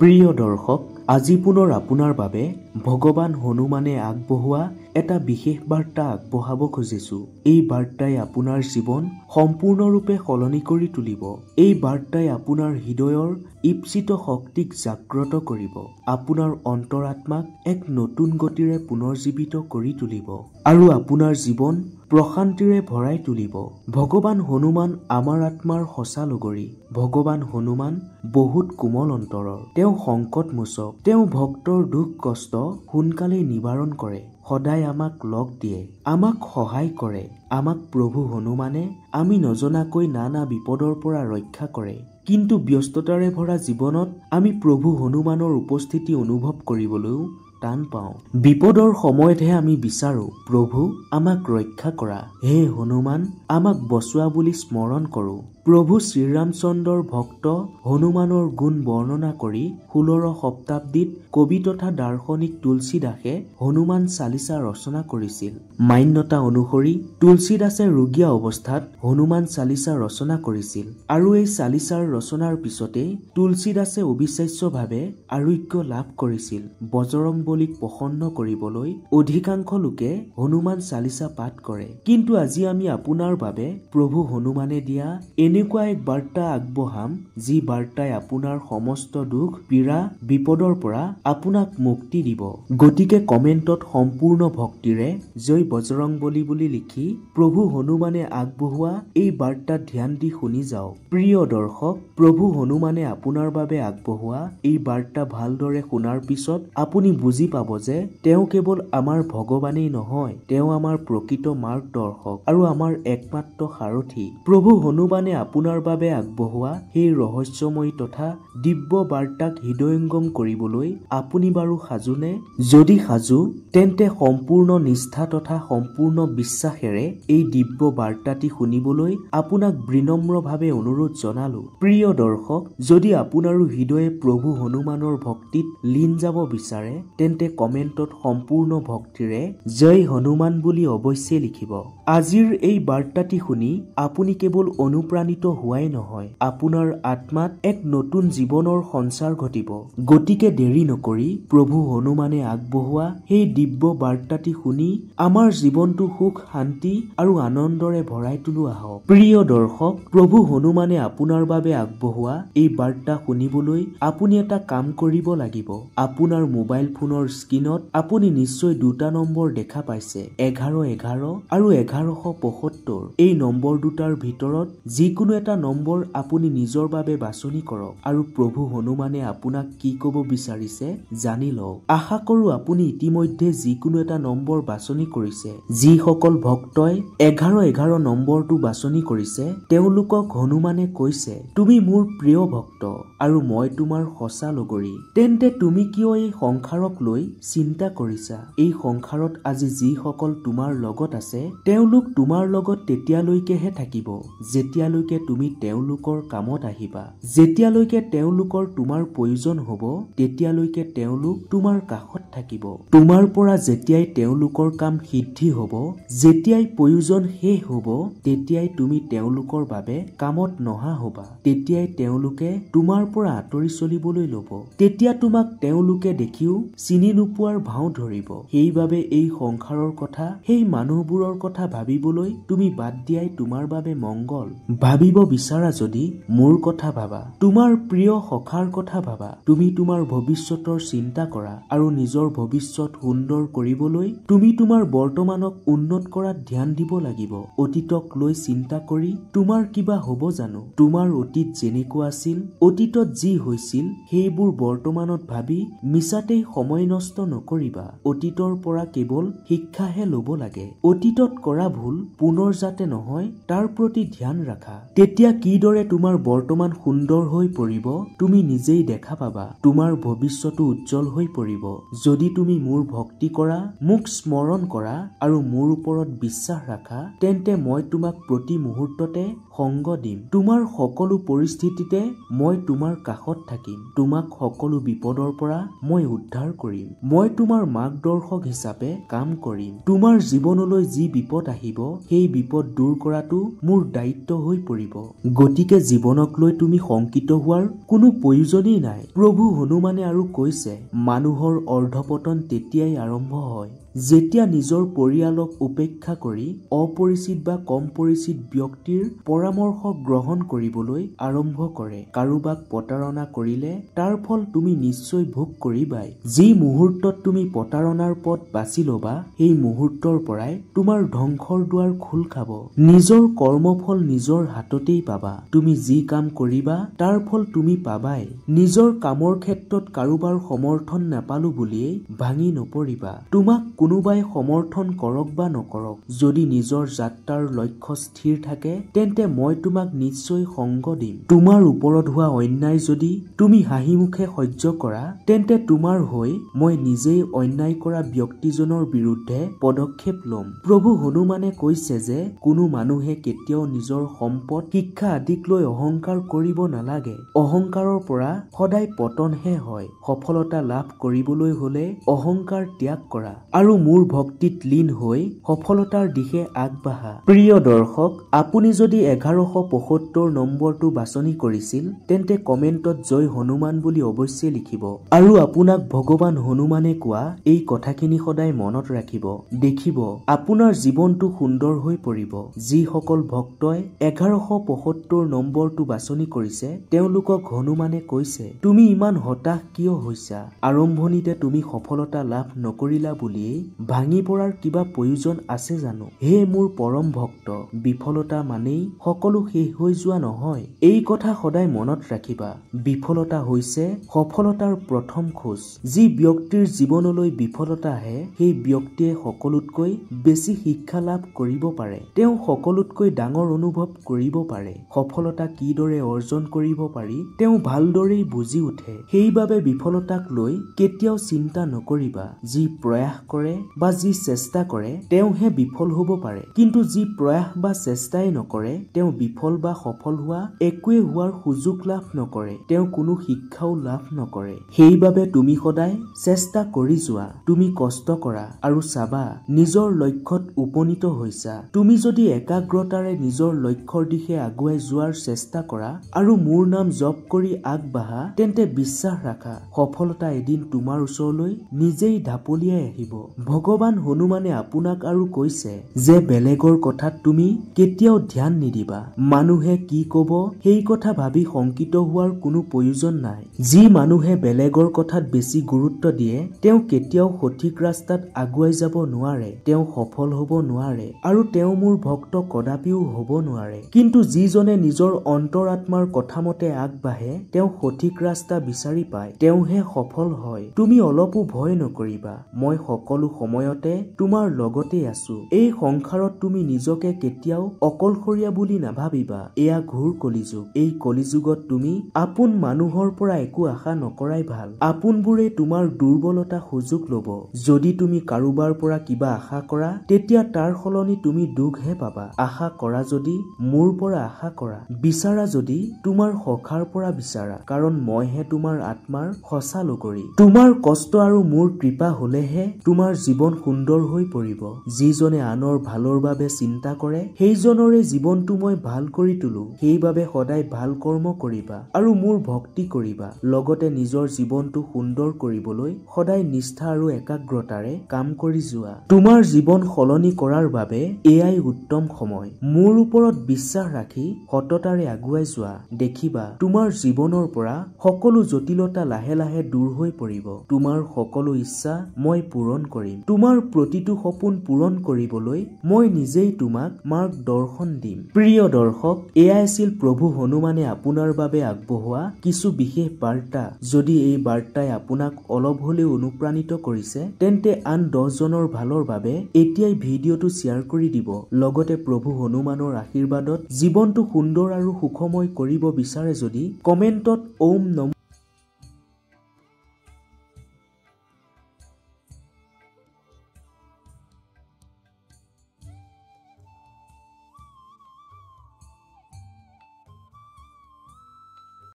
প্ৰিয় দৰ্শক, আজি পুনৰ আপোনাৰ বাবে ভগৱান হনুমানে আগবঢ়োৱা এটা বিশেষ বাৰ্তা আগবঢ়াব খুজিছো। এই বাৰ্তাই আপোনাৰ জীৱন সম্পূৰ্ণৰূপে সলনি কৰি তুলিব। এই বাৰ্তাই আপোনাৰ হৃদয়ৰ ঈপ্সিত শক্তিক জাগ্ৰত কৰিব, আপোনাৰ অন্তৰাত্মাক এক নতুন গতিৰে পুনৰ্জীৱিত কৰি তুলিব আৰু আপোনাৰ জীৱন প্ৰশান্তিৰে ভৰাই তুলিব। ভগৱান হনুমান আমাৰ আত্মাৰ সঁচা লগৰী। ভগৱান হনুমান বহুত কোমল অন্তৰৰ। তেওঁ সংকট মোচক। তেওঁ ভক্তৰ দুখ কষ্ট সোনকালেই নিবাৰণ কৰে। সদায় আমাক লগ দিয়ে, আমাক সহায় কৰে। আমাক প্ৰভু হনুমানে আমি নজনাকৈ নানা বিপদৰ পৰা ৰক্ষা কৰে। কিন্তু ব্যস্ততাৰে ভৰা জীৱনত আমি প্ৰভু হনুমানৰ উপস্থিতি অনুভৱ কৰিবলৈও টান পাওঁ। বিপদৰ সময়তহে আমি বিচাৰো, প্ৰভু আমাক ৰক্ষা কৰা। হে হনুমান, আমাক বচোৱা বুলি স্মৰণ কৰো। প্ৰভু শ্ৰীৰামচন্দ্ৰৰ ভক্ত হনুমানৰ গুণ বৰ্ণনা কৰি 16 শতাব্দীত কবি তথা দাৰ্শনিক তুলসীদাসে হনুমান চালিচা ৰচনা কৰিছিল। মান্যতা অনুসৰি তুলসীদাসে ৰোগীয়া অৱস্থাত হনুমান চালিচা ৰচনা কৰিছিল আৰু এই চালিচাৰ ৰচনাৰ পিছতে তুলসীদাসে অবিশ্বাস্যভাৱে আৰোগ্য লাভ কৰিছিল। বজৰংবলীক প্ৰসন্ন কৰিবলৈ অধিকাংশ লোকে হনুমান চালিচা পাঠ কৰে। কিন্তু আজি আমি আপোনাৰ বাবে প্ৰভু হনুমানে দিয়া এনেকুৱা এক বাৰ্তা আগবঢ়াম, যি বাৰ্তাই আপোনাৰ সমস্ত দুখ পীড়া বিপদৰ পৰা আপোনাক মুক্তি দিব। গতিকে কমেণ্টত সম্পূৰ্ণ ভক্তিৰে জয় বজৰংবলী বুলি লিখি প্ৰভু হনুমানে আগবঢ়োৱা এই বাৰ্তাত ধ্যান দি শুনি যাওক। প্ৰিয় দৰ্শক, প্ৰভু হনুমানে আপোনাৰ বাবে আগবঢ়োৱা এই বাৰ্তা ভালদৰে শুনাৰ পিছত আপুনি বুজি পাব যে তেওঁ কেৱল আমাৰ ভগৱানেই নহয়, তেওঁ আমাৰ প্ৰকৃত মাৰ্গদৰ্শক আৰু আমাৰ একমাত্ৰ সাৰথি। প্ৰভু হনুমানে আপোনাৰ বাবে আগবঢ়োৱা সেই ৰহস্যময়ী তথা দিব্য বাৰ্তাক হৃদয়ংগম কৰিবলৈ আপুনি বাৰু সাজুনে? যদি সাজু, তেন্তে সম্পূৰ্ণ নিষ্ঠা তথা সম্পূৰ্ণ বিশ্বাসেৰে এই দিব্য বাৰ্তাটি শুনিবলৈ আপোনাক বিনম্ৰভাৱে অনুৰোধ জনালো। প্ৰিয় দৰ্শক, যদি আপোনাৰো হৃদয়ে প্ৰভু হনুমানৰ ভক্তিত লীন যাব বিচাৰে, তেন্তে কমেণ্টত সম্পূৰ্ণ ভক্তিৰে জয় হনুমান বুলি অৱশ্যেই লিখিব। আজিৰ এই বাৰ্তাটি শুনি আপুনি কেৱল অনুপ্ৰাণিত হোৱাই নহয়, আপোনাৰ আত্মাত এক নতুন জীৱনৰ সঞ্চাৰ ঘটিব। গতিকে দেৰি নকৰি প্ৰভু হনুমানে আগবঢ়োৱা সেই দিব্য বাৰ্তাটি শুনি আমাৰ জীৱনটো সুখ শান্তি আৰু আনন্দৰে ভৰাই তোলো আহক। প্ৰিয় দৰ্শক, প্ৰভু হনুমানে আপোনাৰ বাবে আগবঢ়োৱা এই বাৰ্তা শুনিবলৈ আপুনি এটা কাম কৰিব লাগিব। আপোনাৰ মোবাইল ফোনৰ স্ক্ৰীনত আপুনি নিশ্চয় দুটা নম্বৰ দেখা পাইছে, 1111 আৰু 1175। এই নম্বৰ দুটাৰ ভিতৰত যিকোনো এটা নম্বৰ আপুনি নিজৰ বাবে বাছনি কৰক আৰু প্ৰভু হনুমানে আপোনাক কি ক'ব বিচাৰিছে জানি লওক। আশা কৰো আপুনি ইতিমধ্যে যিকোনো এটা নম্বৰ বাছনি কৰিছে। যিসকল ভক্তই 1111 নম্বৰটো বাছনি কৰিছে, তেওঁলোকক হনুমানে কৈছে, তুমি মোৰ প্ৰিয় ভক্ত আৰু মই তোমাৰ সঁচা লগৰী। তেন্তে তুমি কিয় এই সংসাৰক লৈ চিন্তা কৰিছা? এই সংসাৰত আজি যিসকল তোমাৰ লগত আছে, তেওঁলোক তোমাৰ লগত তেতিয়ালৈকেহে থাকিব যেতিয়ালৈকে তুমি তেওঁলোকৰ কামত আহিবা। যেতিয়ালৈকে তেওঁলোকৰ তোমাৰ প্ৰয়োজন হ'ব, তেতিয়ালৈকে তেওঁলোক তোমাৰ কাষত থাকিব। তোমাৰ পৰা যেতিয়াই তেওঁলোকৰ কাম সিদ্ধি হ'ব, যেতিয়াই প্ৰয়োজন শেষ হ'ব, তেতিয়াই তুমি তেওঁলোকৰ বাবে কামত নহা হবা। তেতিয়াই তেওঁলোকে তোমাৰ পৰা আঁতৰি চলিবলৈ ল'ব। তেতিয়া তোমাক তেওঁলোকে দেখিও চিনি নোপোৱাৰ ভাও ধৰিব। সেইবাবে এই সংসাৰৰ কথা, সেই মানুহবোৰৰ কথা ভাবিবলৈ তুমি বাদ দিয়াই তোমাৰ বাবে মংগল। ভাবিব বিচাৰা যদি মোৰ কথা ভাবা, তোমাৰ প্ৰিয় সখাৰ কথা ভাবা। তুমি তোমাৰ ভৱিষ্যতৰ চিন্তা কৰা আৰু নিজৰ ভৱিষ্যত সুন্দৰ কৰিবলৈ তুমি তোমাৰ বৰ্তমানক উন্নত কৰাত ধ্যান দিব লাগিব। অতীতক লৈ চিন্তা কৰি তোমাৰ কিবা হ'ব জানো? তোমাৰ অতীত যেনেকুৱা আছিল, অতীতত যি হৈছিল সেইবোৰ বৰ্তমানত ভাবি মিছাতেই সময় নষ্ট নকৰিবা। অতীতৰ পৰা কেৱল শিক্ষাহে ল'ব লাগে। অতীতত কৰা ভুল পুনৰ যাতে নহয় তাৰ প্ৰতি ধ্যান ৰাখা। তেতিয়া কিদৰে তোমাৰ বৰ্তমান সুন্দৰ হৈ পৰিব তুমি নিজেই দেখা পাবা। তোমাৰ ভৱিষ্যতো উজ্জ্বল হৈ পৰিব। যদি তুমি মোৰ ভক্তি কৰা, মোক স্মৰণ কৰা আৰু মোৰ ওপৰত বিশ্বাস ৰাখা, তেন্তে মই তোমাক প্ৰতি মুহূৰ্ততে সংগ দিম। তোমাৰ সকলো পৰিস্থিতিতে মই তোমাৰ কাষত থাকিম। তোমাক সকলো বিপদৰ পৰা মই উদ্ধাৰ কৰিম। মই তোমাৰ মাৰ্গদৰ্শক হিচাপে কাম কৰিম। তোমাৰ জীৱনলৈ যি বিপদ আহিব, সেই বিপদ দূৰ কৰাটো মোৰ দায়িত্ব হৈ পৰিব। কৰিব। গতিকে জীৱনক লৈ তুমি শংকিত হোৱাৰ কোনো প্ৰয়োজনেই নাই। প্ৰভু হনুমানে আৰু কৈছে, মানুহৰ অৰ্ধপতন তেতিয়াই আৰম্ভ হয় যেতিয়া নিজৰ পৰিয়ালক উপেক্ষা কৰি অপৰিচিত বা কম পৰিচিত ব্যক্তিৰ পৰামৰ্শ গ্ৰহণ কৰিবলৈ আৰম্ভ কৰে। কাৰোবাক প্ৰতাৰণা কৰিলে তাৰ ফল তুমি নিশ্চয় ভোগ কৰিবাই। যি মুহূৰ্তত তুমি প্ৰতাৰণাৰ পথ বাছি ল'বা, সেই মুহূৰ্তৰ পৰাই তোমাৰ ধ্বংসৰ দুৱাৰ খোল খাব। নিজৰ কৰ্মফল নিজৰ হাততেই পাবা। তুমি যি কাম কৰিবা তাৰ ফল তুমি পাবাই। নিজৰ কামৰ ক্ষেত্ৰত কাৰোবাৰ সমৰ্থন নাপালো বুলিয়েই ভাঙি নপৰিবা। তোমাক কোনোবাই সমৰ্থন কৰক বা নকৰক, যদি নিজৰ যাত্ৰাৰ লক্ষ্য স্থিৰ থাকে তেন্তে মই তোমাক নিশ্চয় সংগ দিম। তোমাৰ ওপৰত হোৱা অন্যায় যদি তুমি হাঁহি মুখে সহ্য কৰা, তেন্তে তোমাৰ হৈ মই নিজেই অন্যায় কৰা ব্যক্তিজনৰ বিৰুদ্ধে পদক্ষেপ ল'ম। প্ৰভু হনুমানে কৈছে যে কোনো মানুহে কেতিয়াও নিজৰ সম্পদ, শিক্ষা আদিক লৈ অহংকাৰ কৰিব নালাগে। অহংকাৰৰ পৰা সদায় পতনহে হয়। সফলতা লাভ কৰিবলৈ হলে অহংকাৰ ত্যাগ কৰা আৰু মোৰ ভক্তিত লীন হৈ সফলতাৰ দিশে আগবাঢ়া। প্ৰিয় দৰ্শক, আপুনি যদি 1175 নম্বৰটো বাছনি কৰিছিল তেন্তে কমেণ্টত জয় হনুমান বুলি অৱশ্যেই লিখিব আৰু আপোনাক ভগৱান হনুমানে কোৱা এই কথাখিনি সদায় মনত ৰাখিব। দেখিব আপোনাৰ জীৱনটো সুন্দৰ হৈ পৰিব। যিসকল ভক্তই 1175 নম্বৰটো বাছনি কৰিছে তেওঁলোকক হনুমানে কৈছে, তুমি ইমান হতাশ কিয় হৈছা? আৰম্ভণিতে তুমি সফলতা লাভ নকৰিলা বুলিয়েই ভাঙি পৰাৰ কিবা প্ৰয়োজন আছে জানো? হে মোৰ পৰম ভক্ত, বিফলতা মানেই সকলো শেষ হৈ যোৱা নহয়। এই কথা সদায় মনত ৰাখিবা। বিফলতা হৈছে সফলতাৰ প্ৰথম খোজ। যি ব্যক্তিৰ জীৱনলৈ বিফলতা আহে সেই ব্যক্তিয়ে সকলোতকৈ বেছি শিক্ষা লাভ কৰিব পাৰে। তেওঁ সকলোতকৈ ডাঙৰ অনুভৱ কৰিব পাৰে। সফলতা কিদৰে অৰ্জন কৰিব পাৰি তেওঁ ভালদৰেই বুজি উঠে। সেইবাবে বিফলতাক লৈ কেতিয়াও চিন্তা নকৰিবা। যি প্ৰয়াস কৰে বা যি চেষ্টা কৰে তেওঁহে বিফল হ'ব পাৰে, কিন্তু যি প্ৰয়াস বা চেষ্টাই নকৰে তেওঁ বিফল বা সফল হোৱা একোৱে হোৱাৰ সুযোগ লাভ নকৰে। তেওঁ কোনো শিক্ষাও লাভ নকৰে। সেইবাবে তুমি সদায় চেষ্টা কৰি যোৱা। তুমি কষ্ট কৰা আৰু চাবা নিজৰ লক্ষ্যত উপনীত হৈছা। তুমি যদি একাগ্ৰতাৰে নিজৰ লক্ষ্যৰ দিশে আগুৱাই যোৱাৰ চেষ্টা কৰা আৰু মোৰ নাম জপ কৰি আগবাঢ়া তেন্তে বিশ্বাস ৰাখা সফলতা এদিন তোমাৰ ওচৰলৈ নিজেই ঢাপলিয়াই আহিব। ভগৱান হনুমানে আপোনাক আৰু কৈছে যে বেলেগৰ কথাত তুমি কেতিয়াও ধ্যান নিদিবা। মানুহে কি কব সেই কথা ভাবি শংকিত হোৱাৰ কোনো প্ৰয়োজন নাই। যি মানুহে বেলেগৰ কথাত বেছি গুৰুত্ব দিয়ে তেওঁ কেতিয়াও সঠিক ৰাস্তাত আগুৱাই যাব নোৱাৰে। তেওঁ সফল হ'ব নোৱাৰে আৰু তেওঁ মোৰ ভক্ত কদাপিও হ'ব নোৱাৰে। কিন্তু যিজনে নিজৰ অন্তৰাত্মাৰ কথা মতে আগবাঢ়ে তেওঁ সঠিক ৰাস্তা বিচাৰি পায়, তেওঁহে সফল হয়। তুমি অলপো ভয় নকৰিবা। মই সকলো সময়তে তোমাৰ লগতে আছো। এই সংসাৰত তুমি নিজকে কেতিয়াও অকলশৰীয়া বুলি নাভাবিবা। এয়া ঘোৰ কলিযুগ। এই কলিযুগত তুমি আপোন মানুহৰ পৰা একো আশা নকৰাই ভাল। আপোনবোৰে তোমাৰ দুৰ্বলতা সুযোগ লব। যদি তুমি কাৰোবাৰ পৰা কিবা আশা কৰা তেতিয়া তাৰ সলনি তুমি দুখহে পাবা। আশা কৰা যদি মোৰ পৰা আশা কৰা, বিচাৰা যদি তোমাৰ সখাৰ পৰা বিচাৰা, কাৰণ মইহে তোমাৰ আত্মাৰ সঁচা লগৰী। তোমাৰ কষ্ট আৰু মোৰ কৃপা হলেহে তোমাৰ জীৱন সুন্দৰ হৈ পৰিব। যিজনে আনৰ ভালৰ বাবে চিন্তা কৰে সেইজনৰে জীৱনটো মই ভাল কৰি তোলো। সেইবাবে সদায় ভাল কৰ্ম কৰিবা আৰু মোৰ ভক্তি কৰিবা। লগতে নিজৰ জীৱনটো সুন্দৰ কৰিবলৈ সদায় নিষ্ঠা আৰু একাগ্ৰতাৰে কাম কৰি যোৱা। তোমাৰ জীৱন সলনি কৰাৰ বাবে এয়াই উত্তম সময়। মোৰ ওপৰত বিশ্বাস ৰাখি সততাৰে আগুৱাই যোৱা। দেখিবা তোমাৰ জীৱনৰ পৰা সকলো জটিলতা লাহে লাহে দূৰ হৈ পৰিব। তোমাৰ সকলো ইচ্ছা মই পূৰণ কৰিম। তোমাৰ প্ৰতিটো সপোন পূৰণ কৰিবলৈ মই নিজেই তোমাক মাৰ্গদৰ্শন দিম। প্ৰিয় দৰ্শক, এয়া আছিল প্ৰভু হনুমানে আপোনাৰ বাবে আগবঢ়োৱা কিছু বিশেষ বাৰ্তা। যদি এই বাৰ্তাই আপোনাক অলপ হলেও অনুপ্ৰাণিত কৰিছে তেন্তে আন 10 জনৰ ভালৰ বাবে এতিয়াই ভিডিঅ'টো শ্বেয়াৰ কৰি দিব। লগতে প্ৰভু হনুমানৰ আশীৰ্বাদত জীৱনটো সুন্দৰ আৰু সুখময় কৰিব বিচাৰে যদি কমেণ্টত ওম নমঃ